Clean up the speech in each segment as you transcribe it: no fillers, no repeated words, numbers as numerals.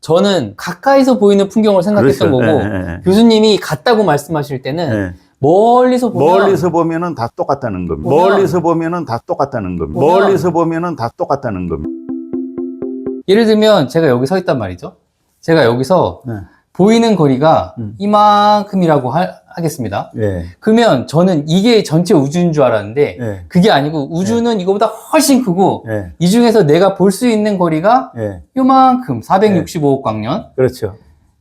저는 가까이서 보이는 풍경을 생각했던 그렇죠. 거고, 예, 예. 교수님이 같다고 말씀하실 때는 예. 멀리서 보면 멀리서 보면은 다 똑같다는 겁니다. 보면- 멀리서 보면은 다 똑같다는 겁니다. 보면- 멀리서 보면은 다 똑같다는 겁니다. 예를 들면 제가 여기 서 있단 말이죠. 제가 여기서 네. 보이는 거리가 이만큼이라고 하겠습니다. 예. 그러면 저는 이게 전체 우주인 줄 알았는데 예. 그게 아니고 우주는 이거보다 훨씬 크고 예. 이 중에서 내가 볼 수 있는 거리가 예. 요만큼 465억 광년 그렇죠.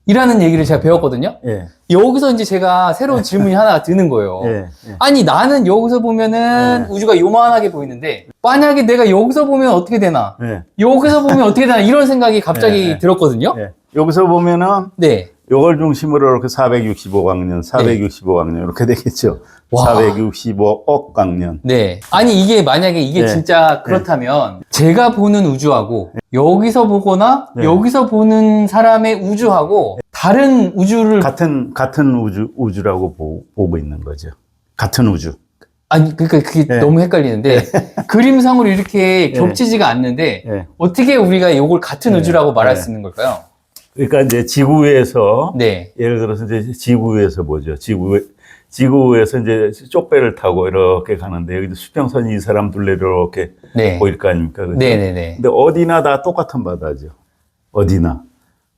이라는 얘기를 제가 배웠거든요. 예. 여기서 이제 제가 새로운 질문이 하나 드는 거예요. 예. 예. 아니 나는 여기서 보면은 우주가 요만하게 보이는데 만약에 내가 여기서 보면 어떻게 되나? 예. 여기서 보면 어떻게 되나? 이런 생각이 갑자기 예. 들었거든요. 예. 여기서 보면은 네. 요걸 중심으로 이렇게 465광년, 465광년 이렇게 되겠죠. 와. 465억 광년. 네. 아니 이게 만약에 이게 네. 진짜 그렇다면 제가 보는 우주하고 여기서 보거나 네. 여기서 보는 사람의 우주하고 다른 우주를 같은 우주라고 보고 있는 거죠. 같은 우주. 아니 그러니까 그게 네. 너무 헷갈리는데 그림상으로 이렇게 겹치지가 않는데 예. 어떻게 우리가 이걸 같은 네. 우주라고 말할 네. 수 있는 걸까요? 그러니까 이제 지구에서 네. 예를 들어서 이제 지구에서 보죠. 지구에서 이제 쪽배를 타고 이렇게 가는데 여기 수평선이 이 사람 둘레 이렇게 네. 보일 거 아닙니까? 그죠? 네네네. 근데 어디나 다 똑같은 바다죠. 어디나.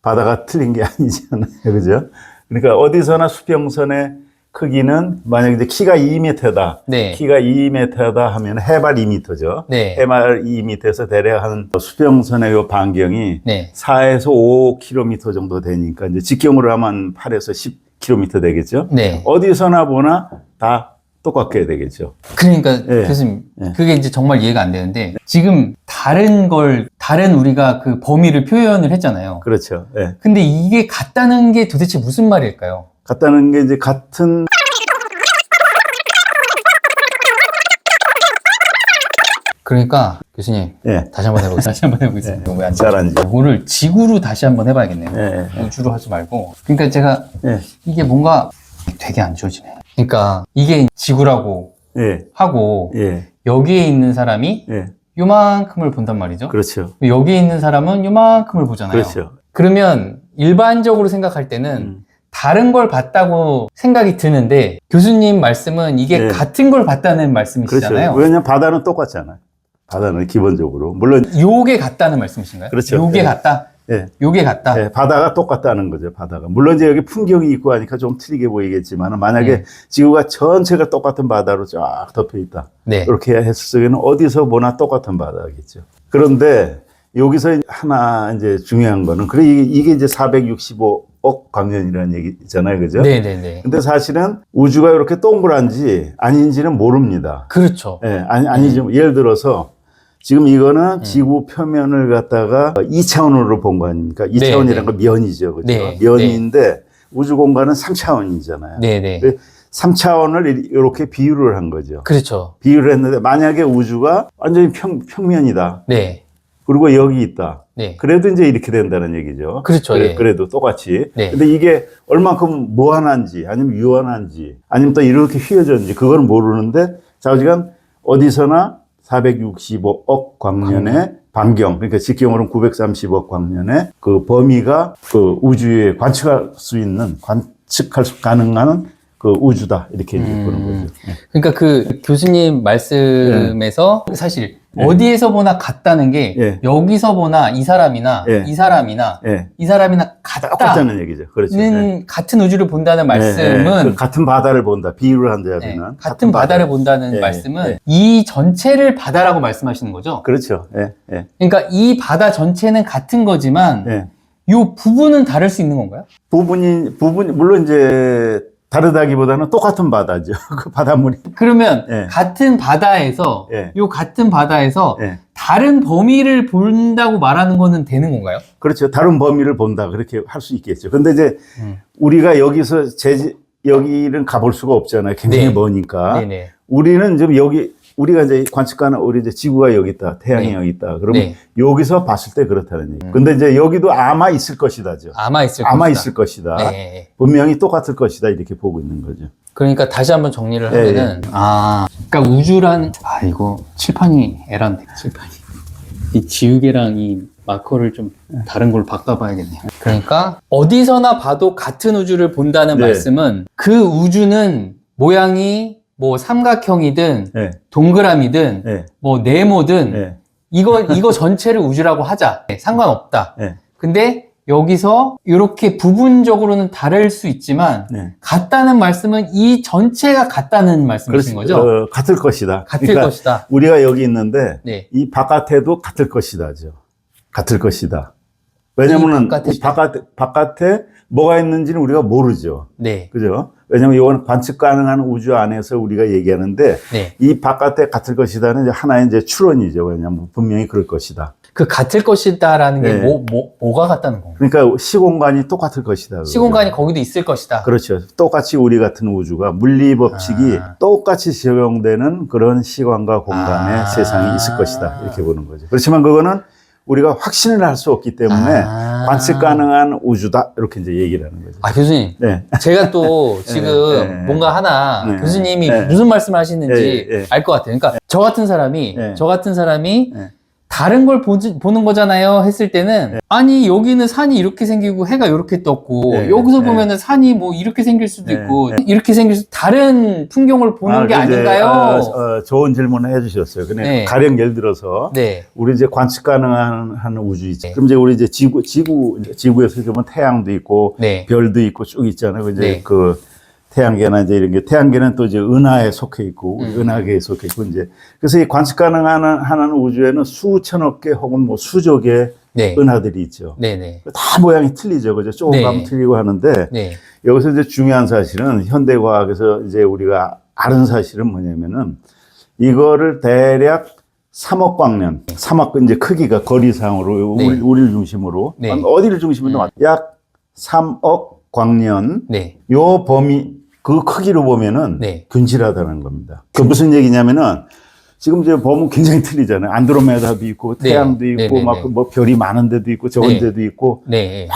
바다가 틀린 게 아니잖아요. 그죠? 그러니까 어디서나 수평선의 크기는 만약에 이제 키가 2m다. 네. 키가 2m다 하면 해발 2m죠. 네. 해발 2m에서 대략 한 수평선의 요 반경이 네. 4에서 5km 정도 되니까 이제 직경으로 하면 8에서 10km 되겠죠. 네. 어디서나 보나 다 똑같게 되겠죠. 그러니까 예. 교수님 예. 그게 이제 정말 이해가 안 되는데 지금 다른 우리가 그 범위를 표현을 했잖아요. 그렇죠. 예. 근데 이게 같다는 게 도대체 무슨 말일까요? 같다는 게 이제 같은 그러니까 교수님 예. 다시 한번 해보겠습니다. 다시 한번 해보겠습니다. 왜안 잘하는지. 이거를 지구로 다시 한번 해봐야겠네요. 예. 우주로 하지 말고. 그러니까 제가 예. 이게 뭔가 되게 안 좋아지네. 그러니까 이게 지구라고 예. 하고 예. 여기에 있는 사람이 예. 요만큼을 본단 말이죠. 그렇죠. 여기에 있는 사람은 요만큼을 보잖아요. 그렇죠. 그러면 일반적으로 생각할 때는 다른 걸 봤다고 생각이 드는데 교수님 말씀은 이게 네. 같은 걸 봤다는 말씀이시잖아요. 그렇죠. 왜냐면 바다는 똑같잖아요. 바다는 기본적으로. 물론, 요게 같다는 말씀이신가요? 그렇죠. 요게 예. 같다? 예. 요게 같다? 예, 바다가 똑같다는 거죠, 바다가. 물론 이제 여기 풍경이 있고 하니까 좀 틀리게 보이겠지만, 만약에 네. 지구가 전체가 똑같은 바다로 쫙 덮여 있다. 네. 그렇게 했을 적에는 어디서 보나 똑같은 바다겠죠. 그런데 여기서 하나 이제 중요한 거는, 그래, 이게 이제 465억 광년이라는 얘기잖아요, 그죠? 네네네. 근데 사실은 우주가 이렇게 동그란지 아닌지는 모릅니다. 그렇죠. 예, 아니죠. 예를 들어서 지금 이거는 지구 표면을 갖다가 2차원으로 본 거 아닙니까? 2차원이라는 네, 건 면이죠. 그죠? 네, 면인데 우주 공간은 3차원이잖아요. 네네. 3차원을 이렇게 비유를 한 거죠. 그렇죠. 비유를 했는데 만약에 우주가 완전히 평면이다. 네. 그리고 여기 있다. 네. 그래도 이제 이렇게 된다는 얘기죠. 그렇죠. 예. 그래도 똑같이. 네. 근데 이게 얼만큼 무한한지 아니면 유한한지 아니면 또 이렇게 휘어졌는지 그거는 모르는데 좌우지간 어디서나 465억 광년의 반경, 그러니까 직경으로는 930억 광년의 그 범위가 그 우주에 관측할 수 가능한 그 우주다. 이렇게 이제 보는 거죠. 그러니까 그 교수님 말씀에서 사실 어디에서 보나 같다는 게 예. 여기서 보나 이 사람이나 예. 이 사람이나 예. 이 사람이나 같다는 똑같다는 얘기죠. 그렇죠. 예. 같은 우주를 본다는 말씀은 그 같은 바다를 본다. 비유를 한다면 네, 같은 바다를 본다는 예, 말씀은 예. 이 전체를 바다라고 말씀하시는 거죠. 그렇죠. 예. 예. 그러니까 이 바다 전체는 같은 거지만 예. 이 부분은 다를 수 있는 건가요? 부분이 물론 이제 다르다기보다는 똑같은 바다죠. 그 바닷물이. 그러면 예. 같은 바다에서 예. 요 같은 바다에서 예. 다른 범위를 본다고 말하는 거는 되는 건가요? 그렇죠. 다른 범위를 본다. 그렇게 할 수 있겠죠. 근데 이제 우리가 여기서 여기는 가볼 수가 없잖아요. 굉장히 네. 머니까. 네네. 우리는 좀 우리가 이제 관측하는 우리 이제 지구가 여기 있다. 태양이 네. 여기 있다. 그러면 네. 여기서 봤을 때 그렇다는 얘기. 근데 이제 여기도 아마 있을 것이다죠. 아마 있을 아마 것이다. 있을 것이다. 네. 분명히 똑같을 것이다. 이렇게 보고 있는 거죠. 그러니까 다시 한번 정리를 예, 하면은 그러니까 우주란 이거 칠판이 에란데 칠판이 이 지우개랑 이 마커를 좀 다른 걸로 바꿔봐야겠네요. 그러니까 어디서나 봐도 같은 우주를 본다는 네. 말씀은 그 우주는 모양이 뭐 삼각형이든 네. 동그라미든 네. 뭐 네모든 네. 이거 전체를 우주라고 하자. 네, 상관없다. 네. 근데 여기서 이렇게 부분적으로는 다를 수 있지만 네. 같다는 말씀은 이 전체가 같다는 말씀이신 거죠? 같을 것이다. 같을 그러니까 것이다. 우리가 여기 있는데 네. 이 바깥에도 같을 것이다죠. 같을 것이다. 왜냐면은 이 이 바깥에 뭐가 있는지는 우리가 모르죠. 네. 그죠? 왜냐면 이건 관측 가능한 우주 안에서 우리가 얘기하는데 네. 이 바깥에 같을 것이다는 이제 하나의 이제 추론이죠. 왜냐면 분명히 그럴 것이다. 그 같을 것이다라는 게 네. 뭐가 같다는 건가요? 그러니까 시공간이 똑같을 것이다. 그거죠. 시공간이 거기도 있을 것이다. 그렇죠. 똑같이 우리 같은 우주가 물리 법칙이 똑같이 적용되는 그런 시간과 공간의 세상이 있을 것이다. 이렇게 보는 거죠. 그렇지만 그거는 우리가 확신을 할 수 없기 때문에 관측 가능한 우주다. 이렇게 이제 얘기를 하는 거죠. 아, 교수님. 네. 제가 또 지금 네. 뭔가 하나 네. 교수님이 네. 무슨 말씀을 하시는지 네. 네. 알 것 같아요. 그러니까 저 같은 사람이 네. 다른 걸 보는 거잖아요 했을 때는 아니 여기는 산이 이렇게 생기고 해가 이렇게 떴고 네. 여기서 네. 보면은 산이 뭐 이렇게 생길 수도 네. 있고 네. 이렇게 생길 수도 다른 풍경을 보는 게 이제, 아닌가요? 좋은 질문을 해주셨어요. 근데 네. 가령 예를 들어서 네. 우리 이제 관측 가능한 우주 있죠. 네. 그럼 이제 우리 이제 지구에서 보면 태양도 있고 네. 별도 있고 쭉 있잖아요. 이제 네. 그 태양계나 이제 이런 게 태양계는 또 이제 은하에 속해 있고 은하계에 속해 있고 이제 그래서 이 관측 가능한 우주에는 수천억 개 혹은 뭐 수조 개 네. 은하들이 있죠. 네네. 다 모양이 틀리죠. 그죠? 조금 네. 가면 틀리고 하는데 네. 여기서 이제 중요한 사실은 현대과학에서 이제 우리가 아는 사실은 뭐냐면은 이거를 대략 3억 광년, 3억 이제 크기가 거리상으로 네. 우리를 중심으로 네. 어디를 중심으로 약 3억 광년 네. 요 범위 그 크기로 보면은 네. 균질하다는 겁니다. 그 무슨 얘기냐면은 지금 이제 보면 굉장히 틀리잖아요. 안드로메다도 있고 네. 태양도 있고 네, 네, 막 네. 뭐 별이 많은 데도 있고 적은 네. 데도 있고 네.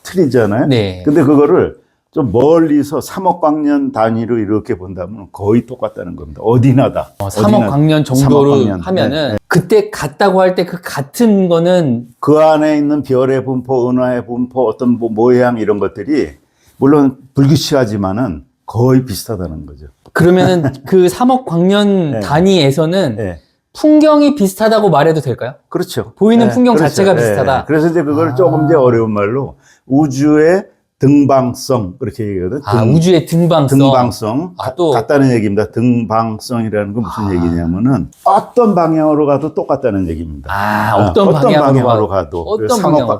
틀리잖아요. 네. 근데 그거를 좀 멀리서 3억 광년 단위로 이렇게 본다면 거의 똑같다는 겁니다. 어디나다. 3억 광년 3억 정도로 광년. 하면은 네. 그때 같다고 할 때 그 같은 거는 그 안에 있는 별의 분포, 은하의 분포, 어떤 뭐 모양 이런 것들이 물론 불규칙하지만은 거의 비슷하다는 거죠. 그러면은 그 3억 광년 네. 단위에서는 네. 풍경이 비슷하다고 말해도 될까요? 그렇죠. 보이는 네, 풍경 그렇죠. 자체가 네. 비슷하다. 그래서 이제 그걸 조금 이제 어려운 말로 우주의 등방성 그렇게 얘기하거든. 우주의 등방성. 등방성 또 같다는 얘기입니다. 등방성이라는 건 무슨 얘기냐면은 어떤 방향으로 가도 똑같다는 얘기입니다. 어떤 방향으로 가도 어떤 방향으로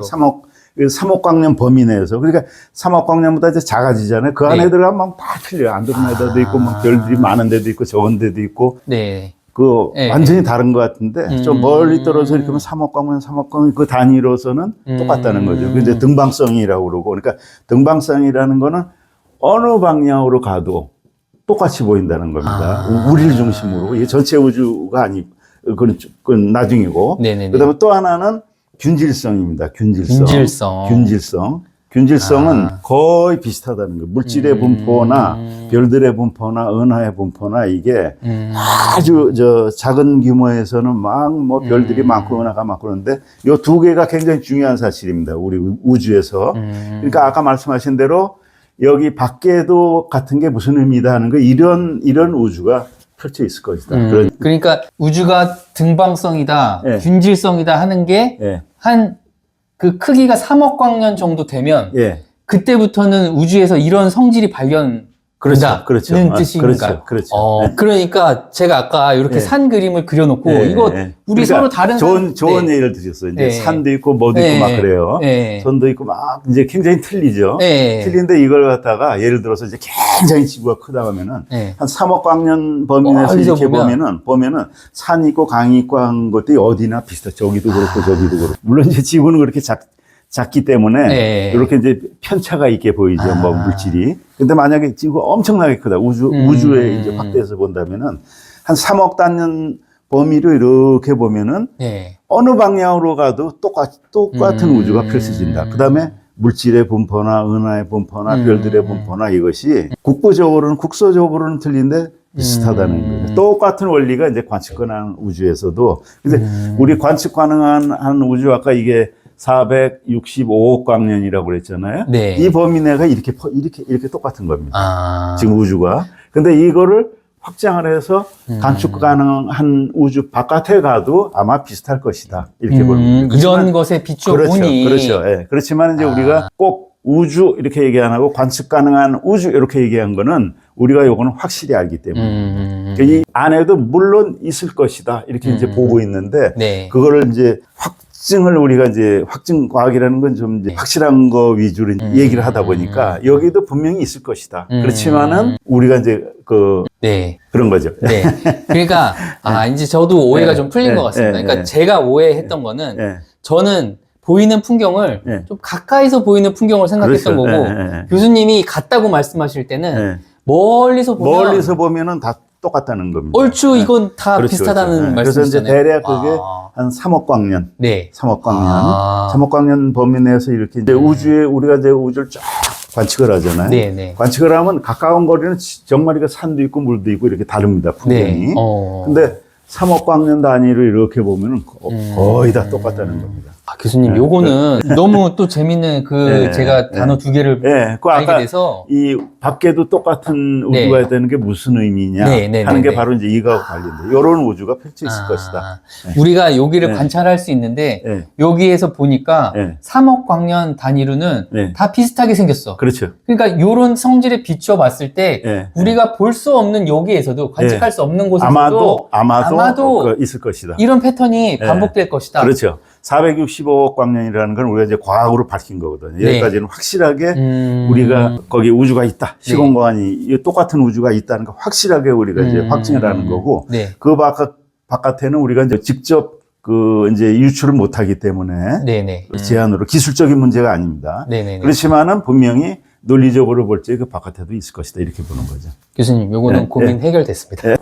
3억 광년 범위 내에서 그러니까 3억 광년보다 이제 작아지잖아요. 그 안에 네. 들어가면 다 틀려요. 안드로메다도 있고 막 별들이 많은 데도 있고 적은 데도 있고 네. 그 네. 완전히 다른 것 같은데 좀 멀리 떨어져 이렇게 하면 3억 광년 그 단위로서는 똑같다는 거죠. 그 이제 등방성이라고 그러고 그러니까 등방성이라는 거는 어느 방향으로 가도 똑같이 보인다는 겁니다. 우리를 중심으로 이게 전체 우주가 아니고 그건 나중이고 네네네. 그다음에 또 하나는 균질성입니다. 균질성은 거의 비슷하다는 거예요. 물질의 분포나 별들의 분포나 은하의 분포나 이게 아주 작은 규모에서는 막 뭐 별들이 많고 은하가 많고 그런데 이 두 개가 굉장히 중요한 사실입니다. 우리 우주에서. 그러니까 아까 말씀하신 대로 여기 밖에도 같은 게 무슨 의미다 하는 거 이런 우주가 펼쳐 있을 것이다. 그러니까 우주가 등방성이다, 예. 균질성이다 하는 게 예. 한 그 크기가 3억 광년 정도 되면 예. 그때부터는 우주에서 이런 성질이 발견된다는 뜻인가? 그렇죠. 네. 그러니까 제가 아까 이렇게 네. 산 그림을 그려놓고 네, 이거 네. 우리 그러니까 서로 다른 좋은 네. 예를 드렸어요. 이제 네. 산도 있고 뭐도 네. 있고 막 그래요. 네. 선도 있고 막 이제 굉장히 틀리죠. 네. 틀린데 이걸 갖다가 예를 들어서 이제 굉장히 지구가 크다 하면은 네. 한 3억 광년 범위 내에서 멀리서 이렇게 보면은 산 있고 강이 있고 한 것들이 어디나 비슷해. 저기도 그렇고 저기도 그렇고. 물론 이제 지구는 그렇게 작기 때문에 네. 이렇게 이제 편차가 있게 보이죠. 뭐 물질이. 근데 만약에 지구가 엄청나게 크다. 우주에 이제 확대해서 본다면은 한 3억 단년 범위로 이렇게 보면은 네. 어느 방향으로 가도 똑같은 우주가 펼쳐진다. 그 다음에 물질의 분포나 은하의 분포나 별들의 분포나 이것이 국소적으로는 틀린데 비슷하다는 거예요. 똑같은 원리가 이제 관측 가능한 우주에서도. 근데 우리 관측 가능한 우주 아까 이게 465억 광년이라고 그랬잖아요. 네. 이 범위 내가 이렇게 똑같은 겁니다. 아. 지금 우주가. 근데 이거를 확장을 해서 단축 가능한 우주 바깥에 가도 아마 비슷할 것이다. 이렇게 보는 거예요. 이런 것에 비추어 그렇죠. 보니. 그렇죠. 예. 그렇지만 이제 우리가 꼭 우주 이렇게 얘기 안 하고 관측 가능한 우주 이렇게 얘기한 거는 우리가 요거는 확실히 알기 때문에. 이 안에도 물론 있을 것이다. 이렇게 이제 보고 있는데 네. 그거를 이제 확증을 우리가 이제 확증 과학이라는 건 좀 이제 확실한 거 위주로 얘기를 하다 보니까 여기도 분명히 있을 것이다. 그렇지만은 우리가 이제 네. 그런 거죠. 네. 그러니까, 이제 저도 오해가 좀 풀린 것 같습니다. 그러니까 제가 오해했던 거는 예. 저는 보이는 풍경을 예. 좀 가까이서 보이는 풍경을 생각했던 그렇죠. 거고, 교수님이 같다고 말씀하실 때는 예. 멀리서 보면 멀리서 보면은 다 똑같다는 겁니다. 얼추 이건 다 그렇죠, 비슷하다는 그렇죠. 그래서 이제 말씀이시잖아요. 대략 그게 한 3억 광년. 네. 3억 광년. 아. 3억 광년 범위 내에서 이렇게 이제 우주에 우리가 이제 우주를 쫙 관측을 하잖아요. 네, 네. 관측을 하면 가까운 거리는 정말 이거 산도 있고 물도 있고 이렇게 다릅니다. 풍경이. 네. 근데 3억 광년 단위로 이렇게 보면은 거의 다 똑같다는 겁니다. 교수님, 요거는 너무 또 재밌는 네, 제가 단어 두 개를 예, 그 알게 아까 돼서. 이 밖에도 똑같은 네. 우주가 있다는 게 무슨 의미냐 네, 네, 하는 네, 게 네. 바로 이제 이거하고 관련돼. 이런 우주가 펼쳐 있을 것이다. 우리가 여기를 네. 관찰할 수 있는데, 네. 여기에서 보니까 네. 3억 광년 단위로는 네. 다 비슷하게 생겼어. 그렇죠. 그러니까 요런 성질에 비추어 봤을 때 네. 우리가 볼 수 없는 여기에서도 관측할 네. 수 없는 곳에서도 아마도 있을 것이다. 이런 패턴이 네. 반복될 것이다. 그렇죠. 465억 광년이라는 건 우리가 이제 과학으로 밝힌 거거든요. 네. 여기까지는 확실하게 우리가 거기 우주가 있다. 시공간이 이 똑같은 우주가 있다는 거 확실하게 우리가 이제 확증을 하는 거고 네. 그 바깥에는 우리가 이제 직접 이제 유출을 못 하기 때문에 네네. 제한으로 기술적인 문제가 아닙니다. 네네네. 그렇지만은 분명히 논리적으로 볼 때 그 바깥에도 있을 것이다. 이렇게 보는 거죠. 교수님, 요거는 네. 고민 해결됐습니다.